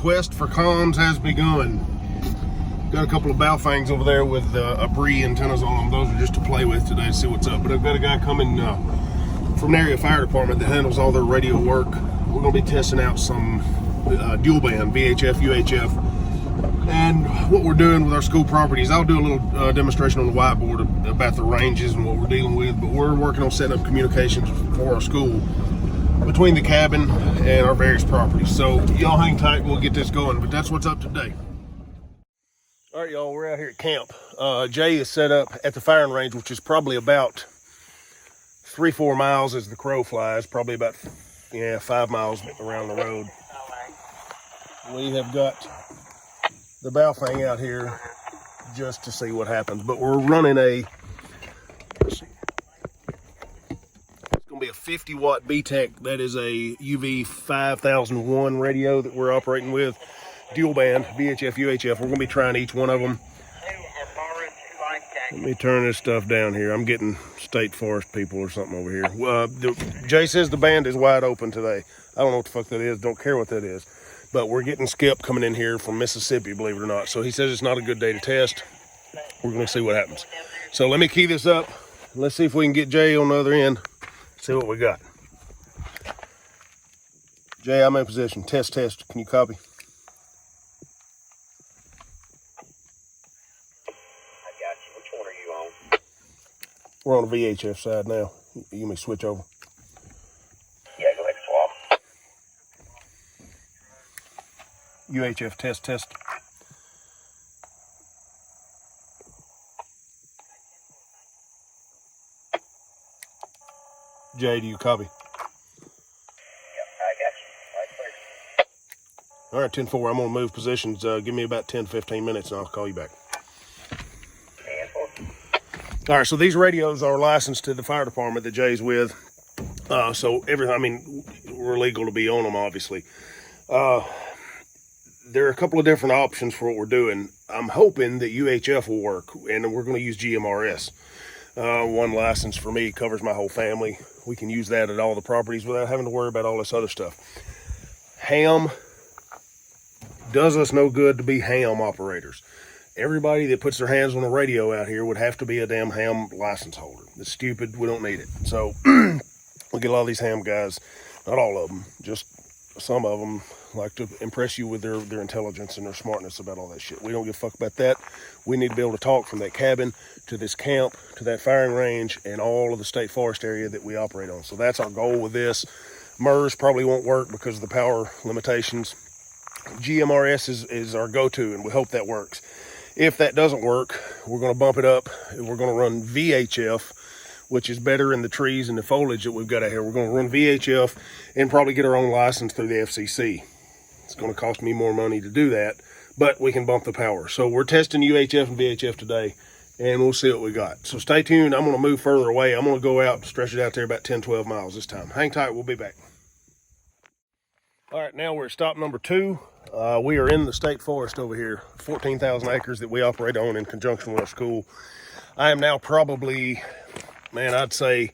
quest for comms has begun. Got a couple of Baofangs over there with Abri antennas on them. Those are just to play with today to see what's up. But I've got a guy coming from the area fire department that handles all their radio work. We're going to be testing out some dual band, VHF, UHF. And what we're doing with our school properties, I'll do a little demonstration on the whiteboard about the ranges and what we're dealing with. But we're working on setting up communications for our school between the cabin and our various properties. So y'all hang tight, we'll get this going. But that's what's up today. All right, y'all, we're out here at camp. Jay is set up at the firing range, which is probably about 3-4 miles as the crow flies, probably about 5 miles around the road. We have got the Baofang out here just to see what happens, but we're running it's going to be a 50 watt BTEC. That is a UV 5001 radio that we're operating with. Dual band, VHF, UHF. We're going to be trying each one of them. Let me turn this stuff down here. I'm getting state forest people or something over here. Jay says the band is wide open today. I don't know what the fuck that is. Don't care what that is. But we're getting Skip coming in here from Mississippi, believe it or not. So he says it's not a good day to test. We're going to see what happens. So let me key this up. Let's see if we can get Jay on the other end. See what we got. Jay, I'm in position. Test. Can you copy? We're on the VHF side now. You may switch over. Yeah, go ahead and swap. UHF, test. Jay, do you copy? Yep, I got you. All right, 10-4, I'm gonna move positions. Give me about 10-15 minutes and I'll call you back. All right, so these radios are licensed to the fire department that Jay's with. So everything, I mean, we're legal to be on them, obviously. There are a couple of different options for what we're doing. I'm hoping that UHF will work, and we're going to use GMRS. One license for me covers my whole family. We can use that at all the properties without having to worry about all this other stuff. Ham does us no good to be ham operators. Everybody that puts their hands on a radio out here would have to be a damn ham license holder. It's stupid. We don't need it. So we get a lot of these ham guys, not all of them, just some of them like to impress you with their intelligence and their smartness about all that shit. We don't give a fuck about that. We need to be able to talk from that cabin to this camp, to that firing range, and all of the state forest area that we operate on. So that's our goal with this. MERS probably won't work because of the power limitations. GMRS is our go-to, and we hope that works. If that doesn't work, we're going to bump it up. We're going to run VHF, which is better in the trees and the foliage that we've got out here. We're going to run VHF and probably get our own license through the FCC. It's going to cost me more money to do that, but we can bump the power. So we're testing UHF and VHF today, and we'll see what we got. So stay tuned. I'm going to move further away. I'm going to go out and stretch it out there about 10-12 miles this time. Hang tight. We'll be back. All right, now we're at stop number 2. We are in the state forest over here, 14,000 acres that we operate on in conjunction with our school. I am now probably, I'd say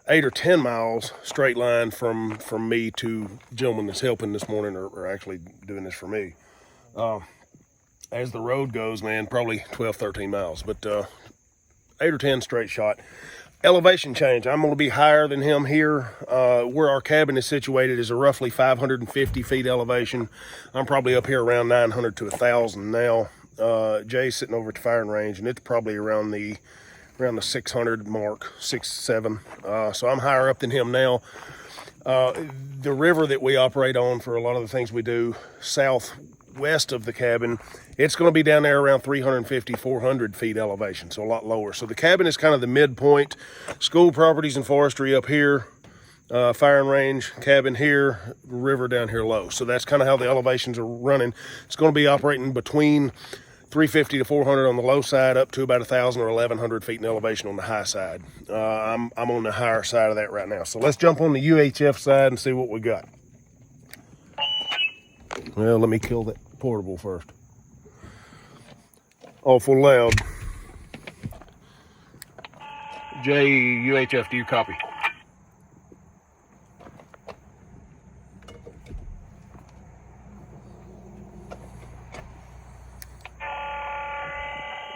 8 or 10 miles straight line from me to the gentleman that's helping this morning or actually doing this for me. As the road goes, probably 12, 13 miles, but 8 or 10 straight shot. Elevation change. I'm going to be higher than him here. Where our cabin is situated is a roughly 550 feet elevation. I'm probably up here around 900 to 1,000 now. Jay's sitting over at the firing range, and it's probably around the 600 mark, 6-7. So I'm higher up than him now. The river that we operate on for a lot of the things we do southwest of the cabin, it's going to be down there around 350, 400 feet elevation, so a lot lower. So the cabin is kind of the midpoint. School properties and forestry up here, firing range, cabin here, river down here low. So that's kind of how the elevations are running. It's going to be operating between 350 to 400 on the low side, up to about 1,000 or 1,100 feet in elevation on the high side. I'm on the higher side of that right now. So let's jump on the UHF side and see what we got. Well, let me kill that portable first. Awful loud. Jay, UHF, do you copy?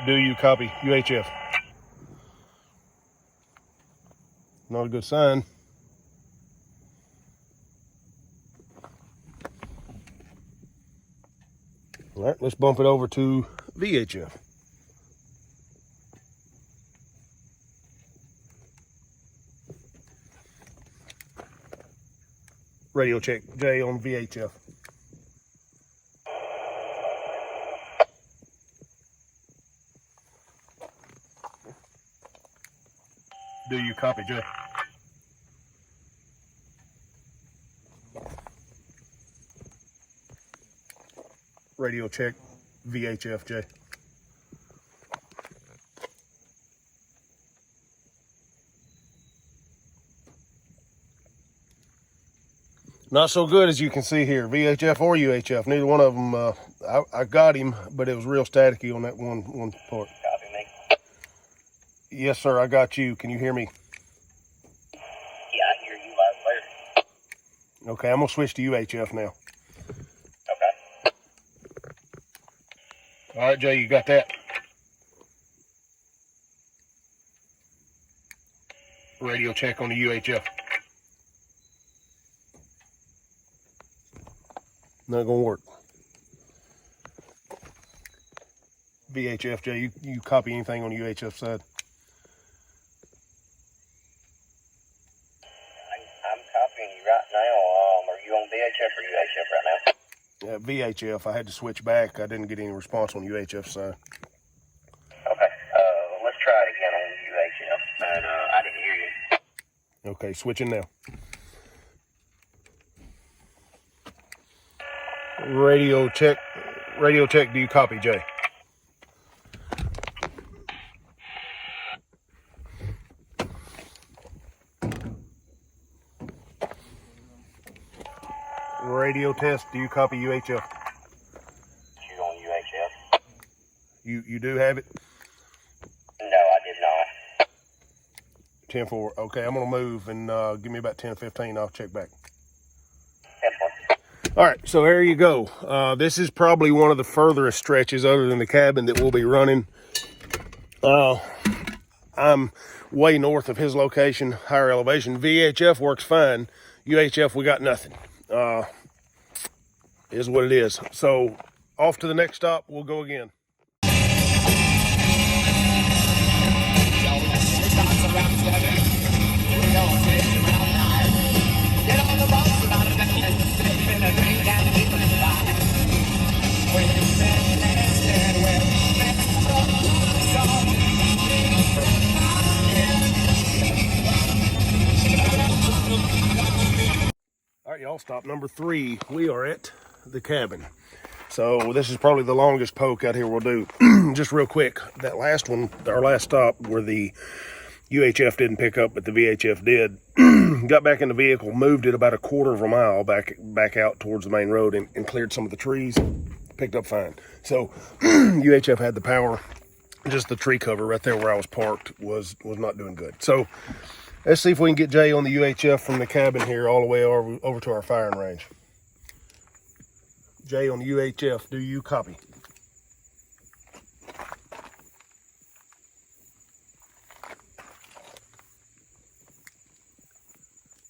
Do you copy? UHF. Not a good sign. All right, let's bump it over to VHF. Radio check, Jay on VHF. Do you copy, Jay? Radio check, VHF, Jay. Not so good as you can see here, VHF or UHF. Neither one of them. I got him, but it was real staticky on that one part. Copy me. Yes, sir, I got you. Can you hear me? Yeah, I hear you loud and clear. Okay, I'm gonna switch to UHF now. Okay. All right, Jay, you got that? Radio check on the UHF. Not gonna work. VHF, Jay, you copy anything on the UHF side? I'm copying you right now. Are you on VHF or UHF right now? Yeah, VHF. I had to switch back. I didn't get any response on UHF side. Okay. Let's try it again on UHF. And I didn't hear you. Okay, switching now. Radio check. Radio check. Do you copy, Jay? Radio test. Do you copy UHF? You on UHF? You do have it? No, I did not. 10-4. Okay, I'm gonna move and give me about 10-15. I'll check back. 10-4. All right, so there you go. This is probably one of the furthest stretches other than the cabin that we'll be running. I'm way north of his location, higher elevation. VHF works fine. UHF, we got nothing. Is what it is. So off to the next stop, we'll go again. All right, y'all, stop number 3. We are at the cabin. So this is probably the longest poke out here we'll do. Just real quick, that last one, our last stop where the UHF didn't pick up, but the VHF did. Got back in the vehicle, moved it about a quarter of a mile back out towards the main road and cleared some of the trees, picked up fine. So UHF had the power. Just the tree cover right there where I was parked was not doing good. So let's see if we can get Jay on the UHF from the cabin here all the way over to our firing range. Jay on the UHF, do you copy?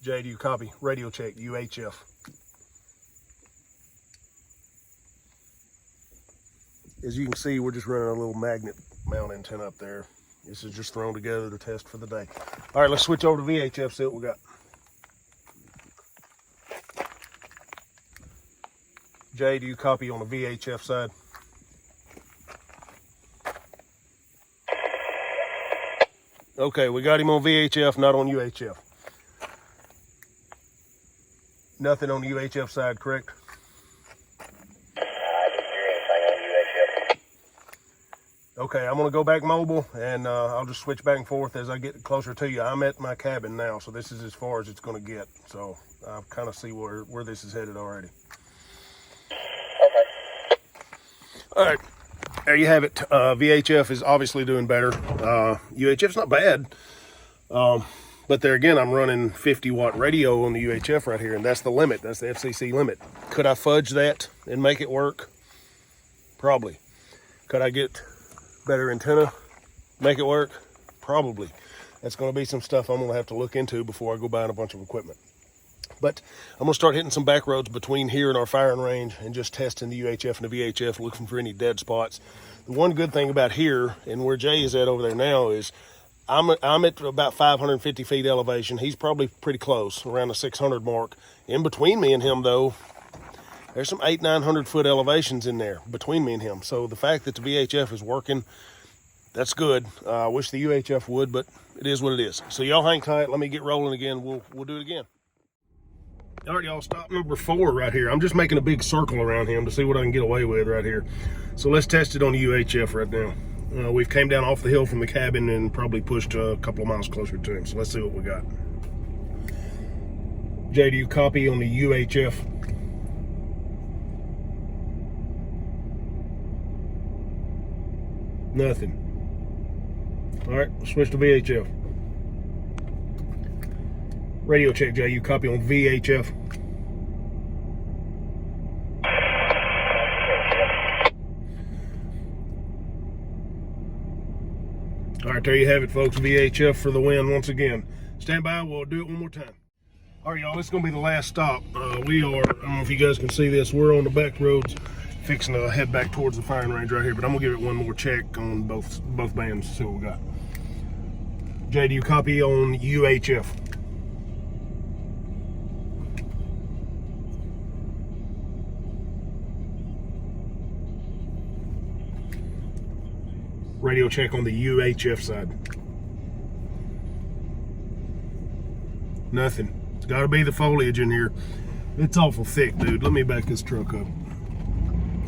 Jay, do you copy? Radio check, UHF. As you can see, we're just running a little magnet mount antenna up there. This is just thrown together to test for the day. All right, let's switch over to VHF, see what we got. Jay, do you copy on the VHF side? Okay, we got him on VHF, not on UHF. Nothing on the UHF side, correct? I didn't hear anything on UHF. Okay, I'm gonna go back mobile and I'll just switch back and forth as I get closer to you. I'm at my cabin now, so this is as far as it's gonna get. So I kind of see where this is headed already. Okay. All right, there you have it. VHF is obviously doing better. UHF's not bad. But there again, I'm running 50-watt radio on the UHF right here, and that's the limit. That's the FCC limit. Could I fudge that and make it work? Probably. Could I get better antenna, make it work? Probably. That's going to be some stuff I'm going to have to look into before I go buying a bunch of equipment. But I'm going to start hitting some back roads between here and our firing range and just testing the UHF and the VHF, looking for any dead spots. The one good thing about here and where Jay is at over there now is I'm at about 550 feet elevation. He's probably pretty close, around the 600 mark. In between me and him, though, there's some 800-900 foot elevations in there between me and him. So the fact that the VHF is working, that's good. I wish the UHF would, but it is what it is. So y'all hang tight. Let me get rolling again. We'll do it again. All right, y'all, stop number 4 right here. I'm just making a big circle around him to see what I can get away with right here. So let's test it on the UHF right now. We've came down off the hill from the cabin and probably pushed a couple of miles closer to him. So let's see what we got. Jay, do you copy on the UHF? Nothing. All right, we'll switch to VHF. Radio check, Jay. You copy on VHF? All right, there you have it, folks. VHF for the win once again. Stand by. We'll do it one more time. All right, y'all. This is going to be the last stop. We are, I don't know if you guys can see this, we're on the back roads fixing to head back towards the firing range right here, but I'm going to give it one more check on both bands to see what we got. Jay, do you copy on UHF? Radio check on the UHF side. Nothing. It's got to be the foliage in here. It's awful thick, dude. Let me back this truck up.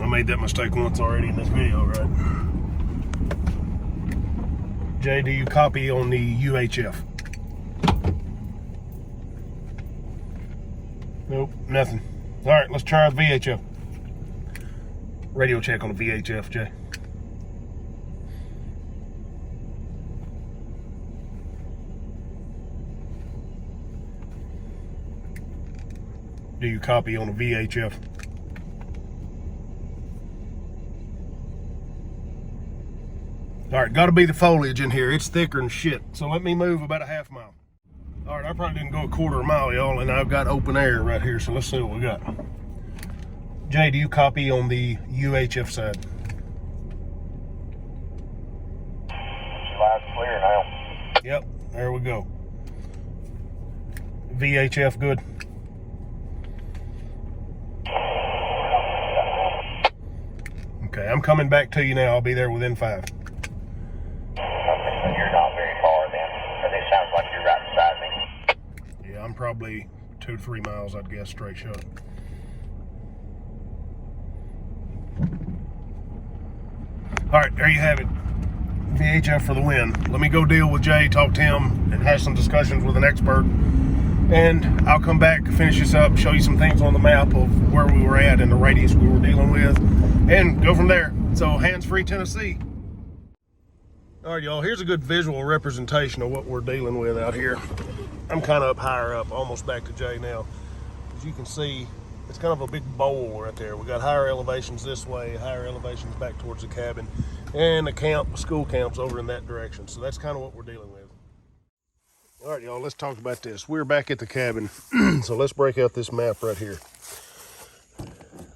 I made that mistake once already in this video, right? Jay, do you copy on the UHF? Nope, nothing. All right, let's try the VHF. Radio check on the VHF, Jay. Do you copy on the VHF? All right, got to be the foliage in here. It's thicker than shit. So let me move about a half mile. All right, I probably didn't go a quarter of a mile, y'all, and I've got open air right here. So let's see what we got. Jay, do you copy on the UHF side? Loud and clear now. Yep, there we go. VHF good. Okay, I'm coming back to you now. I'll be there within 5. Okay, so you're not very far then, because it sounds like you're right beside me. Yeah, I'm probably 2 to 3 miles, I'd guess, straight shot. All right, there you have it. VHF for the win. Let me go deal with Jay, talk to him, and have some discussions with an expert. And I'll come back, finish this up, show you some things on the map of where we were at and the radius we were dealing with, and go from there. So, hands-free Tennessee. All right, y'all, here's a good visual representation of what we're dealing with out here. I'm kind of up higher up, almost back to Jay now. As you can see, it's kind of a big bowl right there. We got higher elevations this way, higher elevations back towards the cabin, and the camp, school camps over in that direction. So that's kind of what we're dealing with. All right, y'all, let's talk about this. We're back at the cabin, so let's break out this map right here.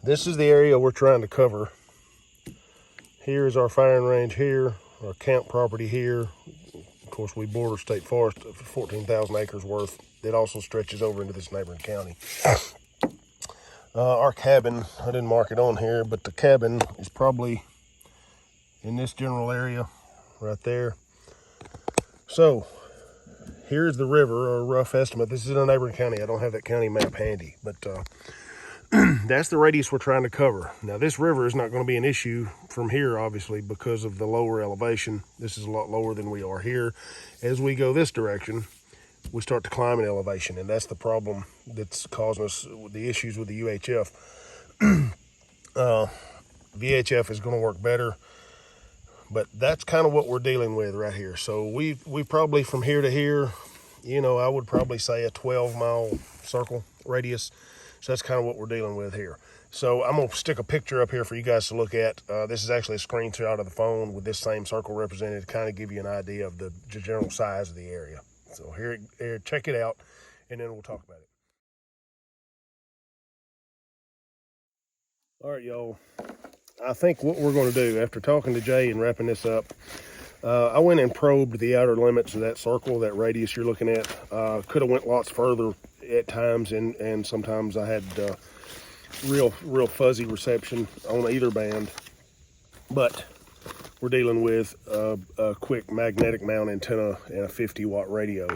This is the area we're trying to cover. Here is our firing range here, our camp property here. Of course, we border state forest of 14,000 acres worth. It also stretches over into this neighboring county. Our cabin, I didn't mark it on here, but the cabin is probably in this general area right there. So, here's the river, a rough estimate. This is in a neighboring county. I don't have that county map handy, but that's the radius we're trying to cover. Now, this river is not going to be an issue from here, obviously, because of the lower elevation. This is a lot lower than we are here. As we go this direction, we start to climb in elevation, and that's the problem that's causing us the issues with the UHF. VHF is going to work better, but that's kind of what we're dealing with right here. So we probably from here to here, you know, I would probably say a 12-mile circle radius. So that's kind of what we're dealing with here. So I'm going to stick a picture up here for you guys to look at. This is actually a screenshot of the phone with this same circle represented to kind of give you an idea of the general size of the area. So here, check it out, and then we'll talk about it. All right, y'all. I think what we're going to do, after talking to Jay and wrapping this up, I went and probed the outer limits of that circle, that radius you're looking at. Could have went lots further at times, and sometimes I had real fuzzy reception on either band. But we're dealing with a quick magnetic mount antenna and a 50-watt radio.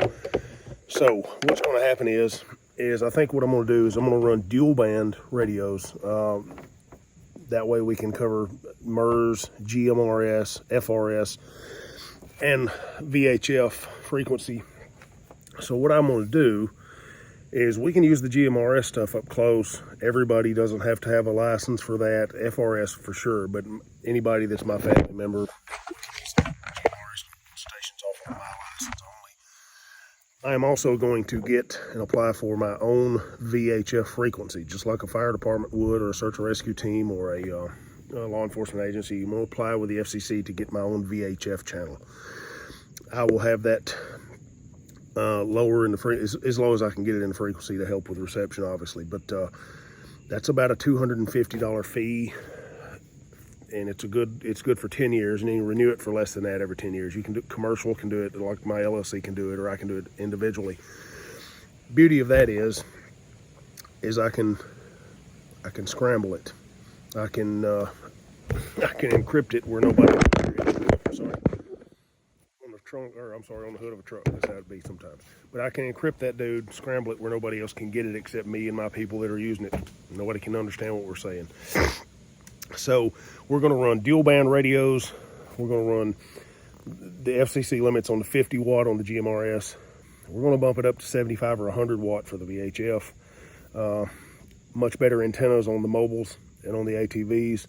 So what's going to happen is I think what I'm going to do is I'm going to run dual band radios. That way we can cover MURS, GMRS, FRS, and VHF frequency. So what I'm going to do is we can use the GMRS stuff up close. Everybody doesn't have to have a license for that. FRS for sure, but anybody that's my family member, GMRS stations off of my license only. I am also going to get and apply for my own VHF frequency, just like a fire department would, or a search and rescue team, or a law enforcement agency. I'm going to apply with the FCC to get my own VHF channel. I will have that lower in the as low as I can get it in the frequency to help with reception, obviously. But that's about a $250 fee, and it's good for 10 years, and you can renew it for less than that every 10 years. You can do commercial, can do it like my LLC can do it, or I can do it individually. Beauty of that is I can scramble it. I can encrypt it where nobody. Sorry. On the trunk, or I'm sorry, on the hood of a truck. That's how it be sometimes. But I can encrypt that dude, scramble it where nobody else can get it except me and my people that are using it. Nobody can understand what we're saying. So we're going to run dual band radios. We're going to run the FCC limits on the 50 watt on the GMRS. We're going to bump it up to 75 or 100 watt for the VHF. Much better antennas on the mobiles and on the ATVs.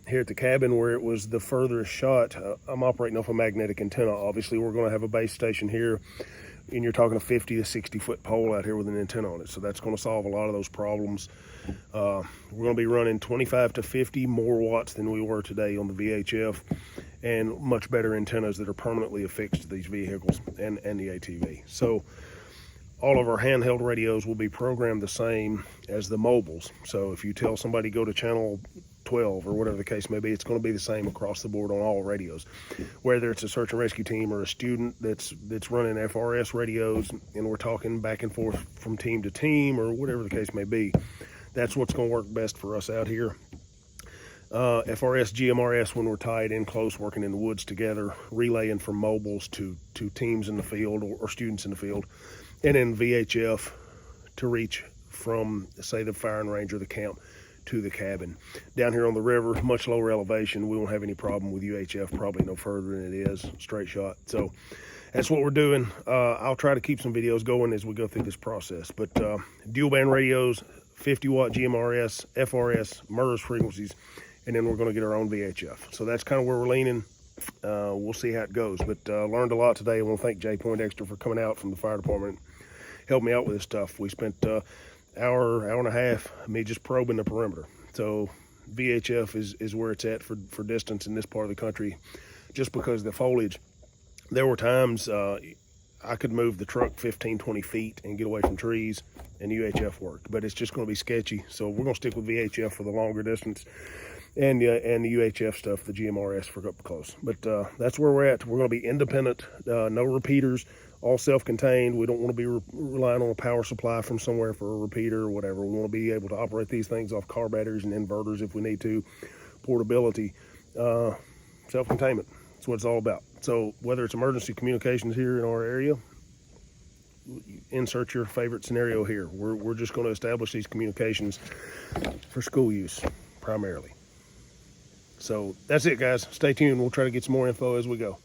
Here at the cabin where it was the furthest shot, I'm operating off a magnetic antenna. Obviously, we're going to have a base station here, and you're talking a 50 to 60 foot pole out here with an antenna on it. So that's going to solve a lot of those problems. We're going to be running 25 to 50 more watts than we were today on the VHF, and much better antennas that are permanently affixed to these vehicles and the ATV. So all of our handheld radios will be programmed the same as the mobiles. So if you tell somebody go to channel 12 or whatever the case may be, it's going to be the same across the board on all radios. Whether it's a search and rescue team or a student that's running FRS radios, and we're talking back and forth from team to team or whatever the case may be, that's what's going to work best for us out here. FRS, GMRS when we're tied in close, working in the woods together, relaying from mobiles to teams in the field or students in the field. And then VHF to reach from, say, the firing range or the camp to the cabin. Down here on the river, much lower elevation, we won't have any problem with UHF, probably no further than it is, straight shot. So that's what we're doing. I'll try to keep some videos going as we go through this process. But dual band radios, 50 watt GMRS, FRS, MURS frequencies, and then we're going to get our own VHF. So that's kind of where we're leaning. We'll see how it goes. But learned a lot today. I want to thank Jay Poindexter for coming out from the fire department, helped me out with this stuff. We spent hour and a half, me just probing the perimeter. So VHF is where it's at for distance in this part of the country, just because of the foliage. There were times I could move the truck 15, 20 feet and get away from trees, and UHF worked, but it's just going to be sketchy. So we're going to stick with VHF for the longer distance, and the UHF stuff, the GMRS for up close. But that's where we're at. We're going to be independent, no repeaters, all self-contained. We don't want to be relying on a power supply from somewhere for a repeater or whatever. We want to be able to operate these things off car batteries and inverters if we need to. Portability, self-containment. That's what it's all about. So whether it's emergency communications here in our area, insert your favorite scenario here. We're just going to establish these communications for school use primarily. So that's it, guys. Stay tuned. We'll try to get some more info as we go.